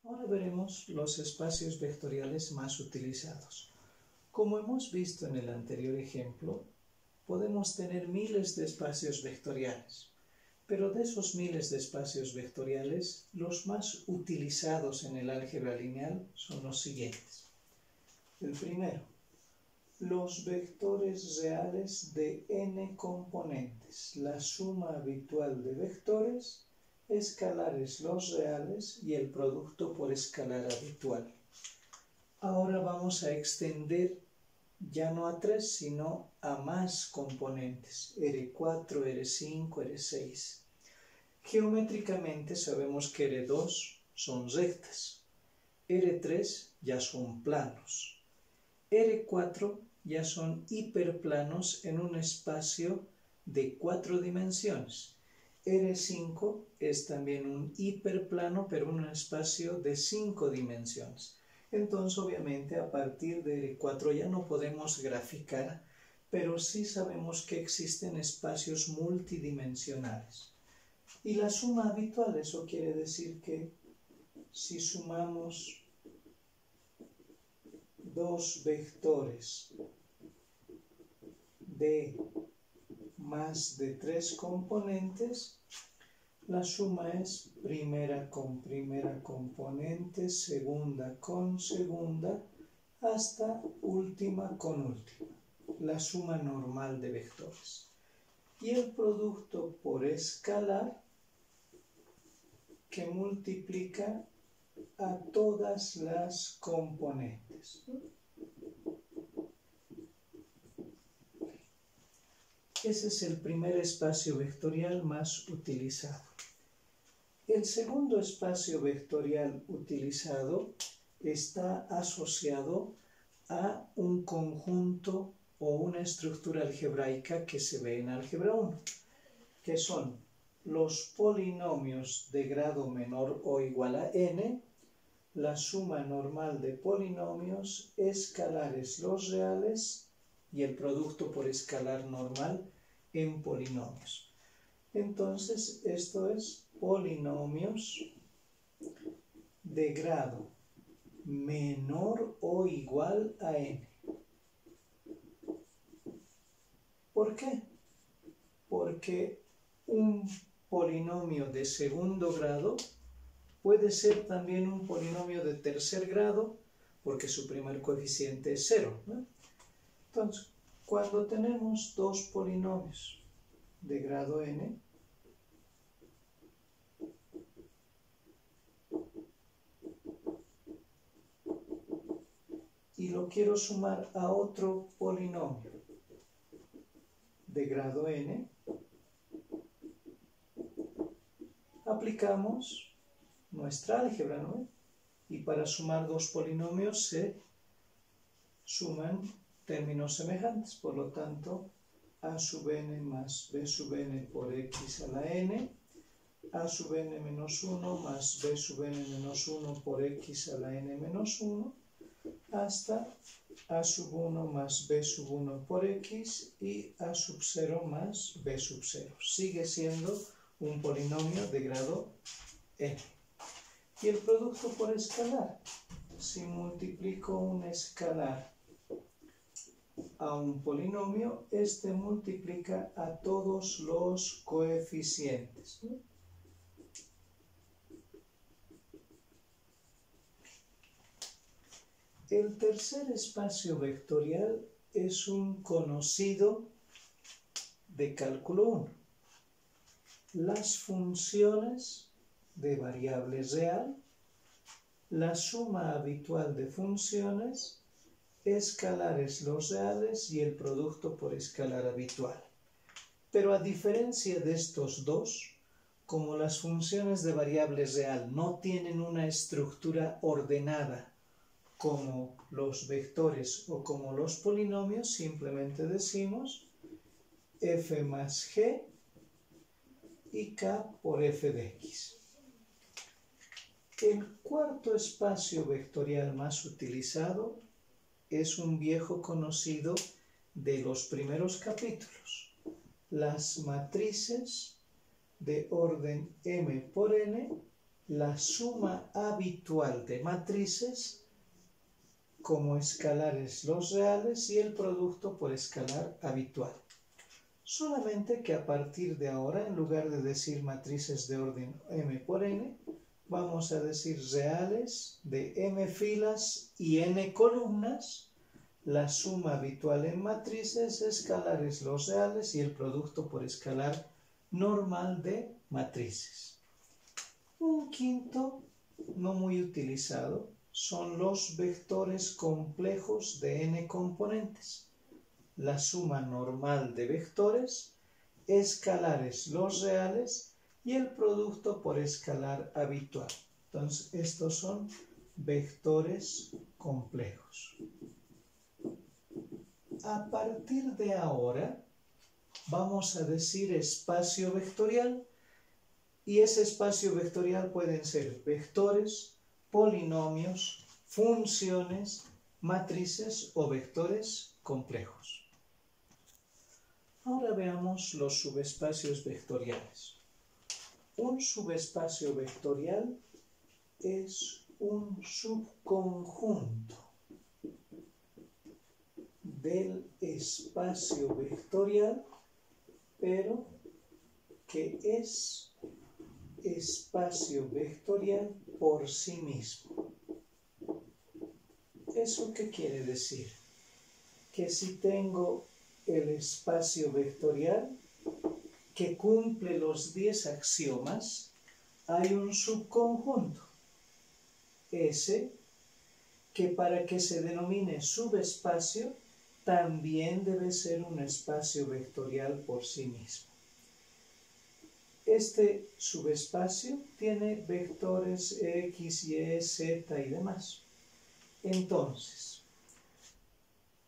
Ahora veremos los espacios vectoriales más utilizados. Como hemos visto en el anterior ejemplo, podemos tener miles de espacios vectoriales, pero de esos miles de espacios vectoriales, los más utilizados en el álgebra lineal son los siguientes. El primero, los vectores reales de n componentes, la suma habitual de vectores, escalares los reales y el producto por escalar habitual. Ahora vamos a extender ya no a 3, sino a más componentes, R4, R5, R6. Geométricamente sabemos que R2 son rectas, R3 ya son planos, R4 ya son hiperplanos en un espacio de 4 dimensiones. R5 es también un hiperplano, pero en un espacio de 5 dimensiones. Entonces, obviamente, a partir de R4 ya no podemos graficar, pero sí sabemos que existen espacios multidimensionales. Y la suma habitual, eso quiere decir que si sumamos dos vectores de más de 3 componentes, la suma es primera con primera componente, segunda con segunda, hasta última con última, la suma normal de vectores. Y el producto por escalar que multiplica a todas las componentes. Ese es el primer espacio vectorial más utilizado. El segundo espacio vectorial utilizado está asociado a un conjunto o una estructura algebraica que se ve en álgebra 1, que son los polinomios de grado menor o igual a n, la suma normal de polinomios, escalares los reales y el producto por escalar normal en polinomios. Entonces, esto es polinomios de grado menor o igual a n. ¿Por qué? Porque un polinomio de segundo grado puede ser también un polinomio de tercer grado, porque su primer coeficiente es 0, ¿no? Entonces, cuando tenemos dos polinomios de grado n, y lo quiero sumar a otro polinomio de grado n, aplicamos nuestra álgebra, ¿no? Y para sumar dos polinomios se suman términos semejantes, por lo tanto, a sub n más b sub n por x a la n, a sub n menos 1 más b sub n menos 1 por x a la n menos 1, hasta a sub 1 más b sub 1 por x y a sub 0 más b sub 0. Sigue siendo un polinomio de grado n. Y el producto por escalar, si multiplico un escalar a un polinomio, este multiplica a todos los coeficientes, ¿no? El tercer espacio vectorial es un conocido de cálculo 1. Las funciones de variable real, la suma habitual de funciones, escalares los reales y el producto por escalar habitual. Pero a diferencia de estos dos, como las funciones de variable real no tienen una estructura ordenada como los vectores o como los polinomios, simplemente decimos f más g y k por f de x. El cuarto espacio vectorial más utilizado es un viejo conocido de los primeros capítulos, las matrices de orden m por n la suma habitual de matrices como escalares los reales y el producto por escalar habitual. Solamente que a partir de ahora, en lugar de decir matrices de orden m por n, vamos a decir reales de m filas y n columnas, la suma habitual en matrices, escalares los reales y el producto por escalar normal de matrices. Un quinto, no muy utilizado, son los vectores complejos de n componentes. La suma normal de vectores, escalares los reales y el producto por escalar habitual. Entonces, estos son vectores complejos. A partir de ahora, vamos a decir espacio vectorial, y ese espacio vectorial pueden ser vectores, polinomios, funciones, matrices o vectores complejos. Ahora veamos los subespacios vectoriales. Un subespacio vectorial es un subconjunto del espacio vectorial, pero que es espacio vectorial por sí mismo. ¿Eso qué quiere decir? Que si tengo el espacio vectorial que cumple los 10 axiomas, hay un subconjunto, S, que para que se denomine subespacio, también debe ser un espacio vectorial por sí mismo. Este subespacio tiene vectores X, Y, Z y demás. Entonces,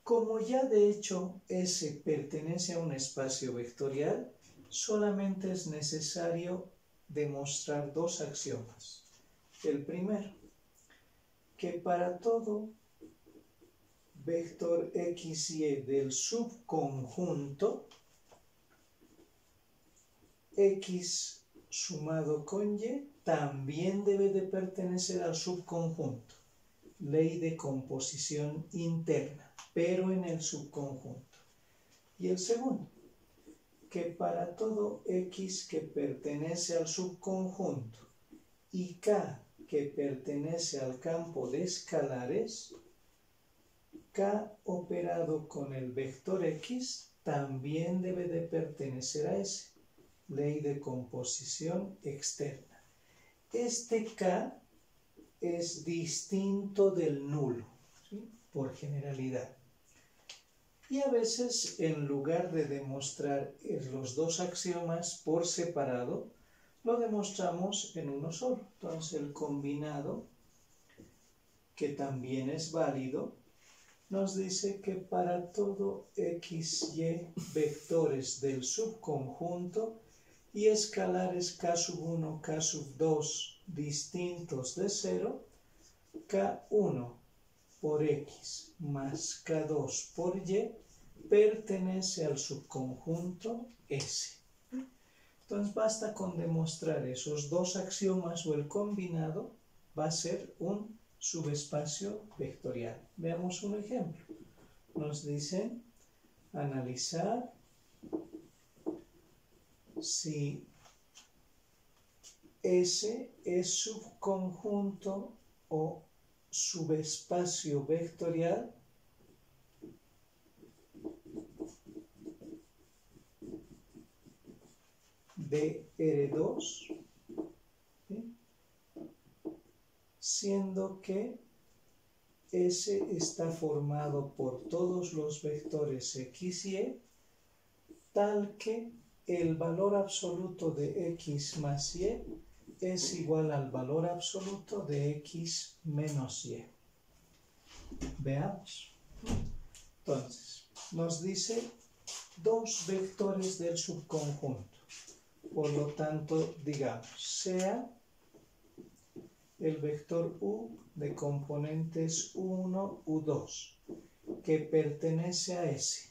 como ya de hecho S pertenece a un espacio vectorial, solamente es necesario demostrar dos axiomas. El primero, que para todo vector X, Y del subconjunto, X sumado con Y también debe de pertenecer al subconjunto. Ley de composición interna, pero en el subconjunto. Y el segundo, que para todo X que pertenece al subconjunto y K que pertenece al campo de escalares, K operado con el vector X también debe de pertenecer a S. Ley de composición externa. Este K es distinto del nulo, ¿sí? Por generalidad. Y a veces, en lugar de demostrar los dos axiomas por separado, lo demostramos en uno solo. Entonces, el combinado, que también es válido, nos dice que para todo X, Y vectores del subconjunto y escalares K sub 1, K sub 2 distintos de 0, K1 por X más K2 por Y pertenece al subconjunto S. Entonces basta con demostrar esos dos axiomas o el combinado va a ser un subespacio vectorial. Veamos un ejemplo. Nos dicen analizar si S es subconjunto o subespacio vectorial de R2, ¿sí? Siendo que S está formado por todos los vectores X y Y, tal que el valor absoluto de X más Y es igual al valor absoluto de X menos Y. Veamos. Entonces, nos dice dos vectores del subconjunto. Por lo tanto, digamos, sea el vector U de componentes U1, U2, que pertenece a S.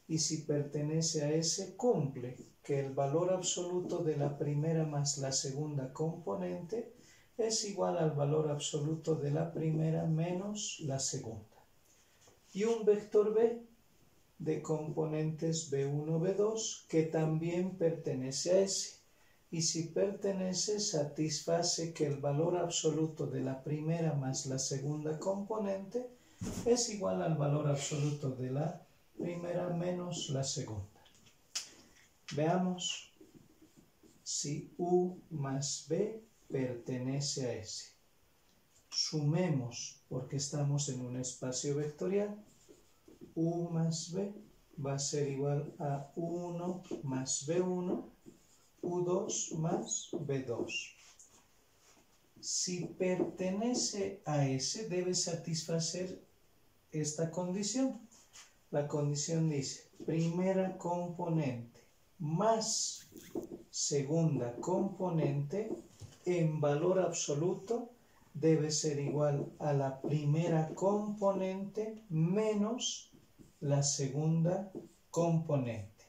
Y si pertenece a S, cumple que el valor absoluto de la primera más la segunda componente es igual al valor absoluto de la primera menos la segunda. Y un vector B de componentes B1, B2 que también pertenece a S. Y si pertenece, satisface que el valor absoluto de la primera más la segunda componente es igual al valor absoluto de la primera menos la segunda. Veamos si U más B pertenece a S. Sumemos, porque estamos en un espacio vectorial. U más B va a ser igual a 1 más B1, U2 más B2. Si pertenece a S, debe satisfacer esta condición. La condición dice, primera componente más segunda componente en valor absoluto debe ser igual a la primera componente menos la segunda componente.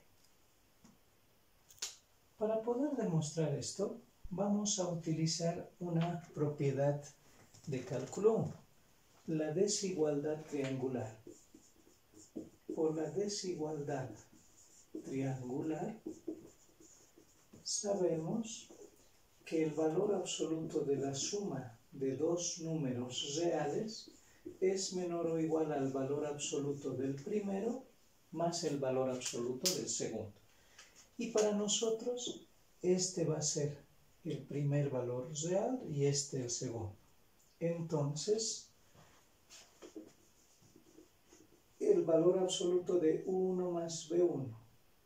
Para poder demostrar esto, vamos a utilizar una propiedad de cálculo 1, la desigualdad triangular. Por la desigualdad triangular, sabemos que el valor absoluto de la suma de dos números reales es menor o igual al valor absoluto del primero más el valor absoluto del segundo. Y para nosotros, este va a ser el primer valor real y este el segundo. Entonces, el valor absoluto de 1 más B1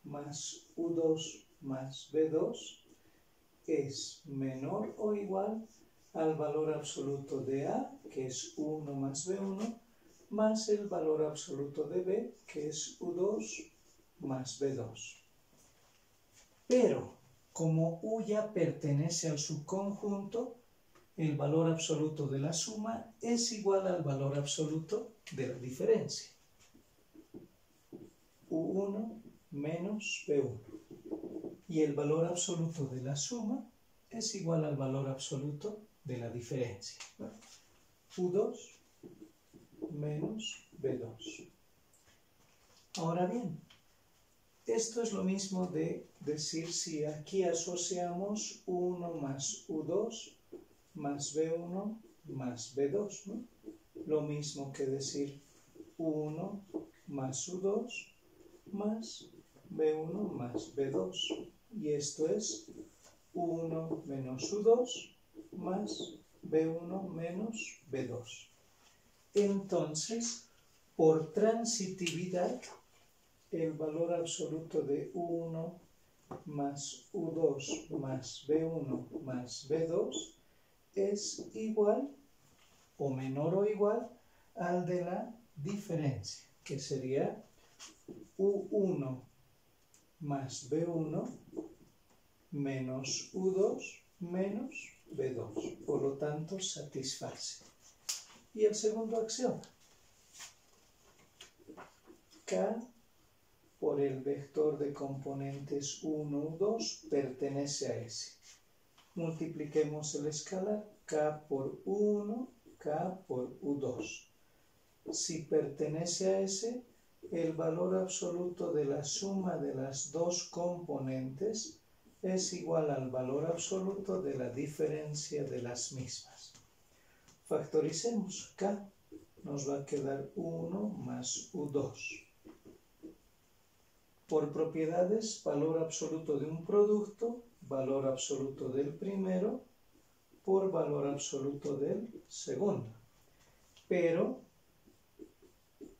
más U2 más B2 es menor o igual al valor absoluto de A, que es 1 más B1, más el valor absoluto de B, que es U2 más B2. Pero, como U ya pertenece al subconjunto, el valor absoluto de la suma es igual al valor absoluto de la diferencia. U1 menos B1. Y el valor absoluto de la suma es igual al valor absoluto de la diferencia. U2 menos B2. Ahora bien, esto es lo mismo de decir si aquí asociamos 1 más U2 más B1 más B2, ¿no? Lo mismo que decir 1 más U2 más B1 más B2. Y esto es 1 menos U2 más B1 menos B2. Entonces, por transitividad, el valor absoluto de 1 más U2 más B1 más B2 es igual o menor o igual al de la diferencia, que sería U1 más B1 menos U2 menos B2. Por lo tanto, satisface. Y el segundo axioma. K por el vector de componentes 1, U2 pertenece a S. Multipliquemos el escalar K por 1, K por U2. Si pertenece a S, el valor absoluto de la suma de las dos componentes es igual al valor absoluto de la diferencia de las mismas. Factoricemos K, nos va a quedar 1 más U2. Por propiedades, valor absoluto de un producto, valor absoluto del primero, por valor absoluto del segundo. Pero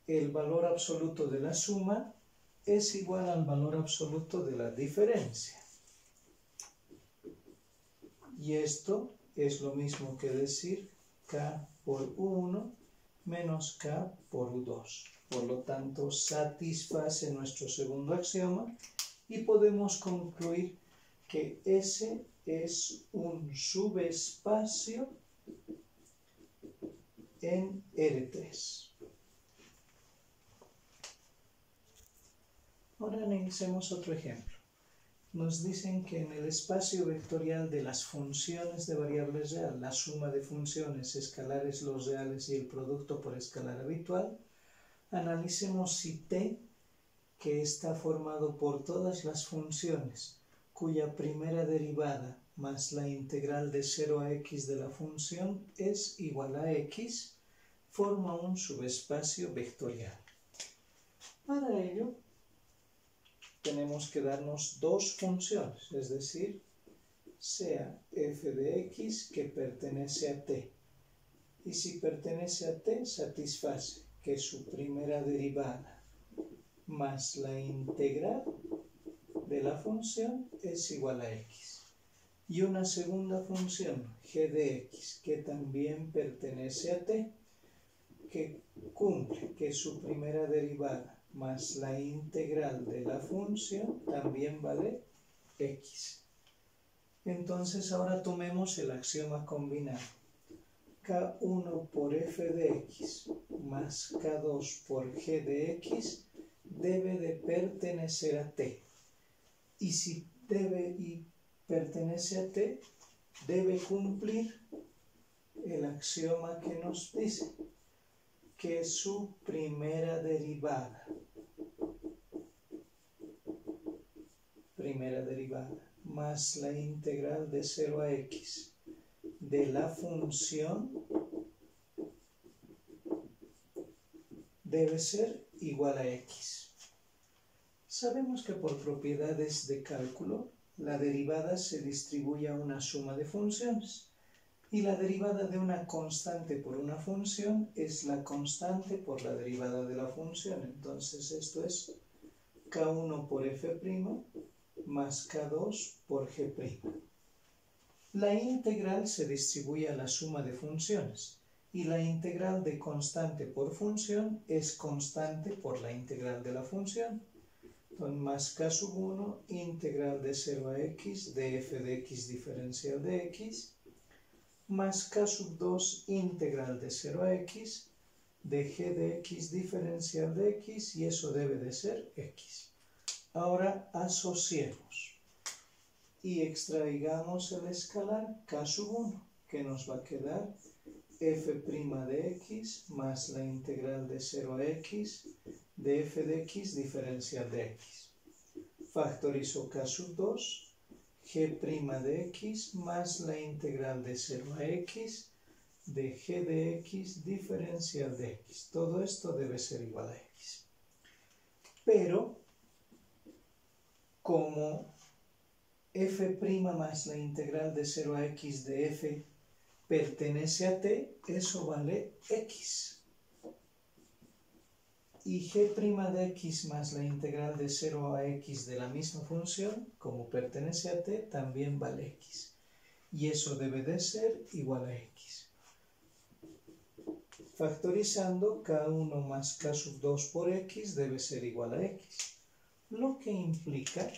el valor absoluto de la suma es igual al valor absoluto de la diferencia. Y esto es lo mismo que decir K por 1 menos K por U2. Por lo tanto, satisface nuestro segundo axioma y podemos concluir que S es un subespacio en R3. Ahora analicemos otro ejemplo. nos dicen que en el espacio vectorial de las funciones de variable real, la suma de funciones escalares, los reales y el producto por escalar habitual, analicemos si t, que está formado por todas las funciones, cuya primera derivada más la integral de 0 a x de la función es igual a x, forma un subespacio vectorial. Para ello, tenemos que darnos dos funciones, es decir, sea f de x que pertenece a t. Y si pertenece a t, satisface que su primera derivada más la integral de la función es igual a x. Y una segunda función, g de x, que también pertenece a t, que cumple que su primera derivada más la integral de la función también vale x. Entonces ahora tomemos el axioma combinado. K1 por f de x más K2 por g de x debe de pertenecer a t. Y si pertenece a t, debe cumplir el axioma que nos dice que su primera derivada más la integral de 0 a x de la función debe ser igual a x. Sabemos que por propiedades de cálculo, la derivada se distribuye a una suma de funciones. Y la derivada de una constante por una función es la constante por la derivada de la función. Entonces esto es K1 por f' más K2 por g'. La integral se distribuye a la suma de funciones. Y la integral de constante por función es constante por la integral de la función. Entonces más K sub 1 integral de 0 a x de f de x diferencial de x más K sub 2 integral de 0 a x de g de x diferencial de x, y eso debe de ser x. Ahora asociemos y extraigamos el escalar K sub 1, que nos va a quedar f' de x más la integral de 0 a x de f de x diferencial de x. Factorizo K sub 2, g' de x más la integral de 0 a x de g de x diferencial de x. Todo esto debe ser igual a x. Pero, como f' más la integral de 0 a x de f pertenece a t, eso vale x. Y g' de x más la integral de 0 a x de la misma función, como pertenece a t, también vale x. Y eso debe de ser igual a x. Factorizando, K1 más K sub 2 por x debe ser igual a x. Lo que implica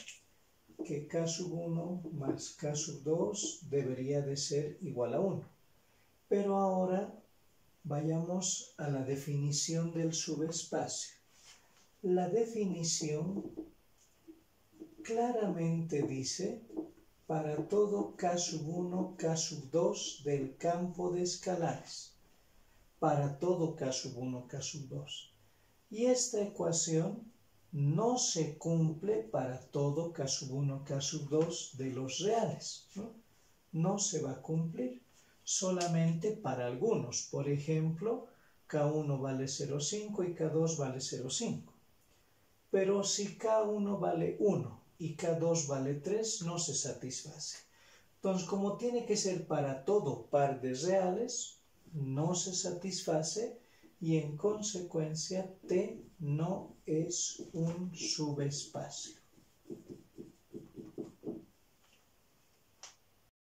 que K sub 1 más K sub 2 debería de ser igual a 1. Pero ahora vayamos a la definición del subespacio. La definición claramente dice para todo K sub 1, K sub 2 del campo de escalares. Para todo K sub 1, K sub 2. Y esta ecuación no se cumple para todo K sub 1, K sub 2 de los reales. No se va a cumplir. Solamente para algunos. Por ejemplo, K1 vale 0,5 y K2 vale 0,5. Pero si K1 vale 1 y K2 vale 3, no se satisface. Entonces, como tiene que ser para todo par de reales, no se satisface y en consecuencia T no es un subespacio.